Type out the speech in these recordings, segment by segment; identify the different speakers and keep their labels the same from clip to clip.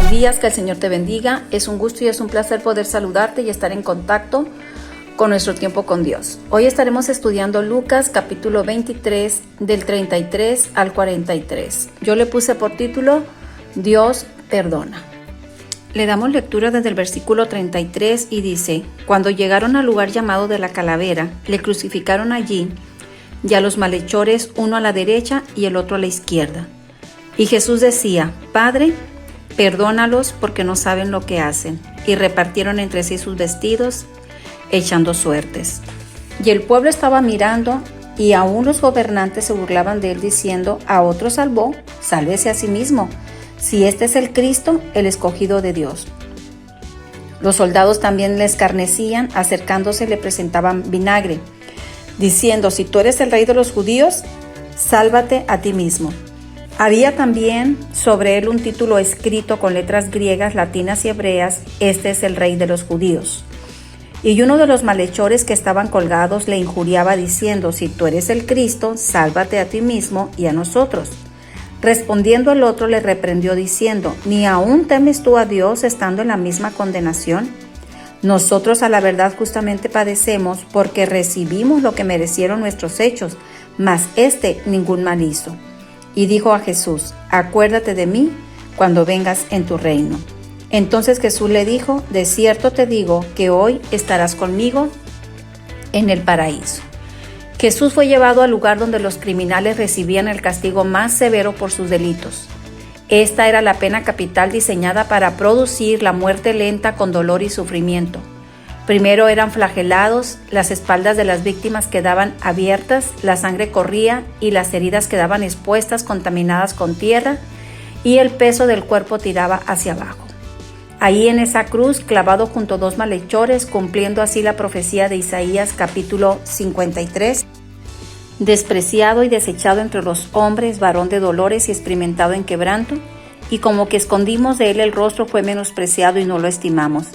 Speaker 1: buenos días, que el Señor te bendiga. Es un gusto y es un placer poder saludarte y estar en contacto con nuestro tiempo con Dios. Hoy estaremos estudiando Lucas capítulo 23 del 33 al 43. Yo le puse por título Dios perdona. Le damos lectura desde el versículo 33 y dice: Cuando llegaron al lugar llamado de la Calavera, le crucificaron allí y a los malhechores, uno a la derecha y el otro a la izquierda. Y Jesús decía: Padre, perdónalos porque no saben lo que hacen. Y repartieron entre sí sus vestidos, echando suertes. Y el pueblo estaba mirando, y aún los gobernantes se burlaban de él, diciendo: A otro salvó, sálvese a sí mismo, si este es el Cristo, el escogido de Dios. Los soldados también le escarnecían, acercándose le presentaban vinagre, diciendo: Si tú eres el rey de los judíos, sálvate a ti mismo. Había también sobre él un título escrito con letras griegas, latinas y hebreas: Este es el rey de los judíos. Y uno de los malhechores que estaban colgados le injuriaba diciendo: Si tú eres el Cristo, sálvate a ti mismo y a nosotros. Respondiendo el otro le reprendió diciendo: ¿Ni aún temes tú a Dios estando en la misma condenación? Nosotros a la verdad justamente padecemos, porque recibimos lo que merecieron nuestros hechos, mas éste ningún mal hizo. Y dijo a Jesús: Acuérdate de mí cuando vengas en tu reino. Entonces Jesús le dijo: De cierto te digo que hoy estarás conmigo en el paraíso. Jesús fue llevado al lugar donde los criminales recibían el castigo más severo por sus delitos. Esta era la pena capital diseñada para producir la muerte lenta con dolor y sufrimiento. Primero eran flagelados, las espaldas de las víctimas quedaban abiertas, la sangre corría y las heridas quedaban expuestas, contaminadas con tierra, y el peso del cuerpo tiraba hacia abajo. Ahí en esa cruz, clavado junto a dos malhechores, cumpliendo así la profecía de Isaías capítulo 53, despreciado y desechado entre los hombres, varón de dolores y experimentado en quebranto, y como que escondimos de él el rostro, fue menospreciado y no lo estimamos.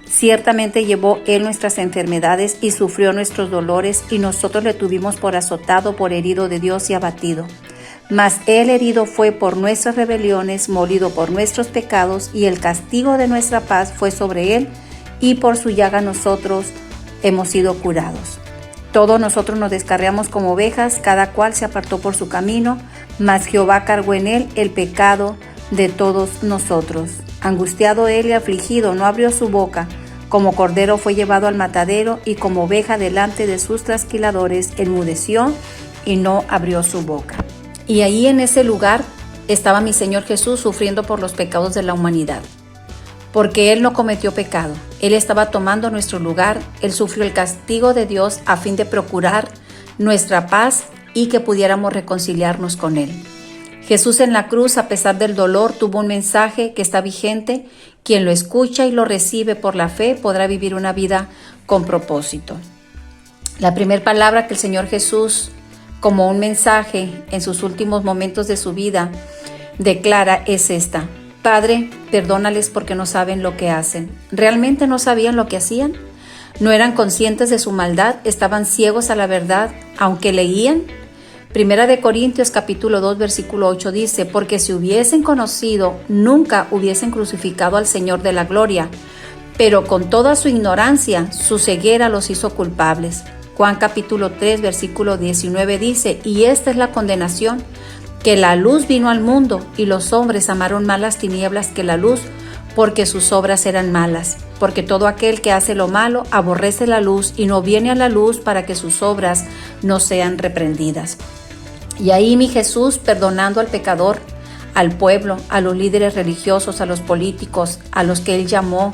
Speaker 1: Ciertamente llevó él nuestras enfermedades y sufrió nuestros dolores, y nosotros le tuvimos por azotado, por herido de Dios y abatido. Mas él herido fue por nuestras rebeliones, molido por nuestros pecados, y el castigo de nuestra paz fue sobre él, y por su llaga nosotros hemos sido curados. Todos nosotros nos descarriamos como ovejas, cada cual se apartó por su camino, mas Jehová cargó en él el pecado de todos nosotros. Angustiado él y afligido, no abrió su boca. Como cordero fue llevado al matadero, y como oveja delante de sus trasquiladores enmudeció y no abrió su boca. Y ahí en ese lugar estaba mi Señor Jesús sufriendo por los pecados de la humanidad. Porque Él no cometió pecado, Él estaba tomando nuestro lugar, Él sufrió el castigo de Dios a fin de procurar nuestra paz y que pudiéramos reconciliarnos con Él. Jesús en la cruz, a pesar del dolor, tuvo un mensaje que está vigente. Quien lo escucha y lo recibe por la fe podrá vivir una vida con propósito. La primera palabra que el Señor Jesús, como un mensaje en sus últimos momentos de su vida, declara es esta: Padre, perdónales porque no saben lo que hacen. ¿Realmente no sabían lo que hacían? ¿No eran conscientes de su maldad? ¿Estaban ciegos a la verdad, aunque leían? Primera de Corintios capítulo 2 versículo 8 dice: Porque si hubiesen conocido, nunca hubiesen crucificado al Señor de la gloria, pero con toda su ignorancia, su ceguera los hizo culpables. Juan capítulo 3 versículo 19 dice: Y esta es la condenación, que la luz vino al mundo, y los hombres amaron más las tinieblas que la luz, porque sus obras eran malas. Porque todo aquel que hace lo malo aborrece la luz y no viene a la luz, para que sus obras no sean reprendidas. Y ahí mi Jesús, perdonando al pecador, al pueblo, a los líderes religiosos, a los políticos, a los que Él llamó,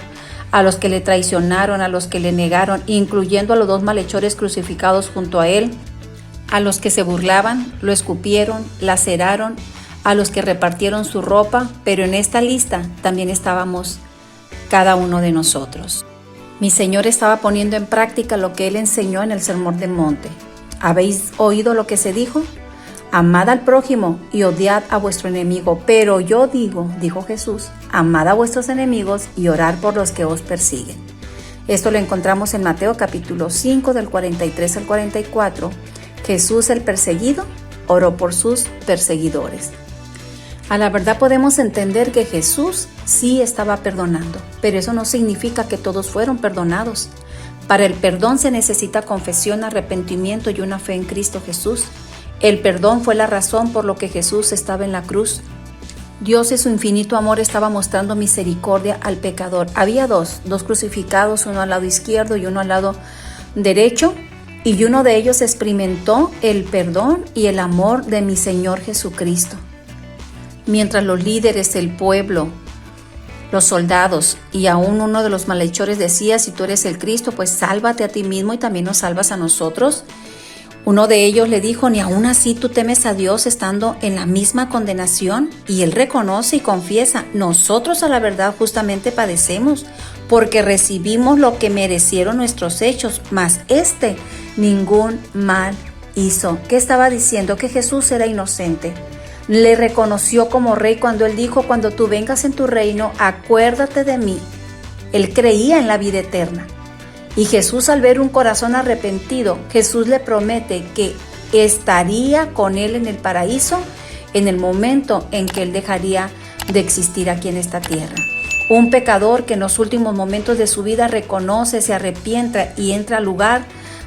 Speaker 1: a los que le traicionaron, a los que le negaron, incluyendo a los dos malhechores crucificados junto a Él, a los que se burlaban, lo escupieron, laceraron, a los que repartieron su ropa, pero en esta lista también estábamos cada uno de nosotros. Mi Señor estaba poniendo en práctica lo que Él enseñó en el Sermón del Monte. ¿Habéis oído lo que se dijo? Amad al prójimo y odiad a vuestro enemigo. Pero yo digo, dijo Jesús, amad a vuestros enemigos y orad por los que os persiguen. Esto lo encontramos en Mateo capítulo 5 del 43 al 44. Jesús el perseguido oró por sus perseguidores. A la verdad podemos entender que Jesús sí estaba perdonando, pero eso no significa que todos fueron perdonados. Para el perdón se necesita confesión, arrepentimiento y una fe en Cristo Jesús. El perdón fue la razón por lo que Jesús estaba en la cruz. Dios en su infinito amor estaba mostrando misericordia al pecador. Había dos crucificados, uno al lado izquierdo y uno al lado derecho, y uno de ellos experimentó el perdón y el amor de mi Señor Jesucristo. Mientras los líderes, el pueblo, los soldados y aún uno de los malhechores decía: si tú eres el Cristo, pues sálvate a ti mismo y también nos salvas a nosotros. Uno de ellos le dijo: ni aún así tú temes a Dios estando en la misma condenación. Y él reconoce y confiesa: nosotros a la verdad justamente padecemos, porque recibimos lo que merecieron nuestros hechos, mas ningún mal hizo. ¿Qué estaba diciendo? Que Jesús era inocente. Le reconoció como rey cuando él dijo: cuando tú vengas en tu reino, acuérdate de mí. Él creía en la vida eterna. Y Jesús, al ver un corazón arrepentido, Jesús le promete que estaría con él en el paraíso en el momento en que él dejaría de existir aquí en esta tierra. Un pecador que en los últimos momentos de su vida reconoce, se arrepienta y entra al lugar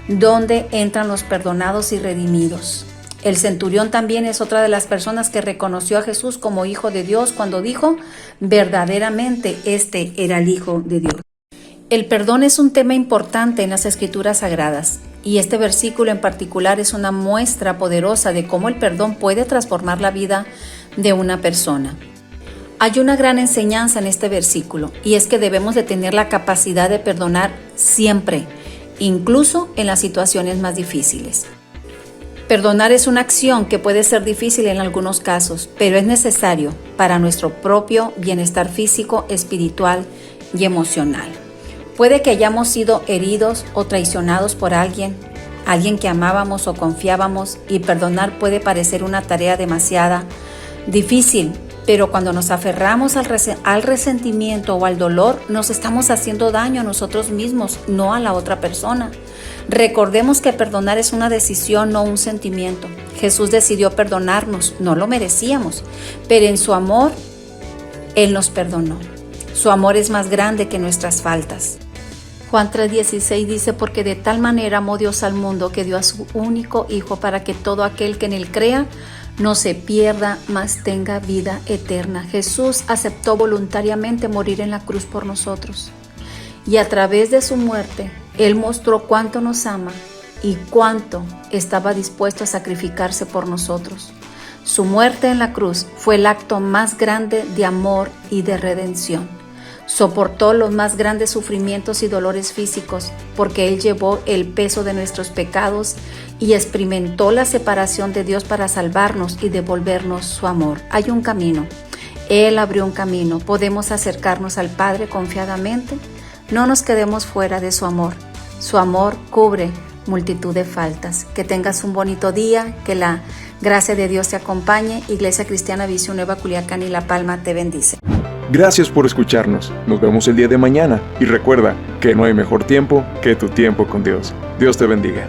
Speaker 1: donde entran los perdonados y redimidos. El centurión también es otra de las personas que reconoció a Jesús como Hijo de Dios cuando dijo: verdaderamente este era el Hijo de Dios. El perdón es un tema importante en las Escrituras Sagradas, y este versículo en particular es una muestra poderosa de cómo el perdón puede transformar la vida de una persona. Hay una gran enseñanza en este versículo, y es que debemos de tener la capacidad de perdonar siempre, incluso en las situaciones más difíciles. Perdonar es una acción que puede ser difícil en algunos casos, pero es necesario para nuestro propio bienestar físico, espiritual y emocional. Puede que hayamos sido heridos o traicionados por alguien que amábamos o confiábamos, y perdonar puede parecer una tarea demasiado difícil, pero cuando nos aferramos al resentimiento o al dolor, nos estamos haciendo daño a nosotros mismos, no a la otra persona. Recordemos que perdonar es una decisión, no un sentimiento. Jesús decidió perdonarnos, no lo merecíamos, pero en su amor, Él nos perdonó. Su amor es más grande que nuestras faltas. Juan 3:16 dice: porque de tal manera amó Dios al mundo que dio a su único Hijo, para que todo aquel que en Él crea no se pierda, mas tenga vida eterna. Jesús aceptó voluntariamente morir en la cruz por nosotros, y a través de su muerte Él mostró cuánto nos ama y cuánto estaba dispuesto a sacrificarse por nosotros. Su muerte en la cruz fue el acto más grande de amor y de redención. Soportó los más grandes sufrimientos y dolores físicos, porque Él llevó el peso de nuestros pecados y experimentó la separación de Dios para salvarnos y devolvernos su amor. Hay un camino. Él abrió un camino. Podemos acercarnos al Padre confiadamente. No nos quedemos fuera de su amor. Su amor cubre multitud de faltas. Que tengas un bonito día, que la gracia de Dios te acompañe. Iglesia Cristiana Visión Nueva Culiacán y La Palma te bendice.
Speaker 2: Gracias por escucharnos. Nos vemos el día de mañana y recuerda que no hay mejor tiempo que tu tiempo con Dios. Dios te bendiga.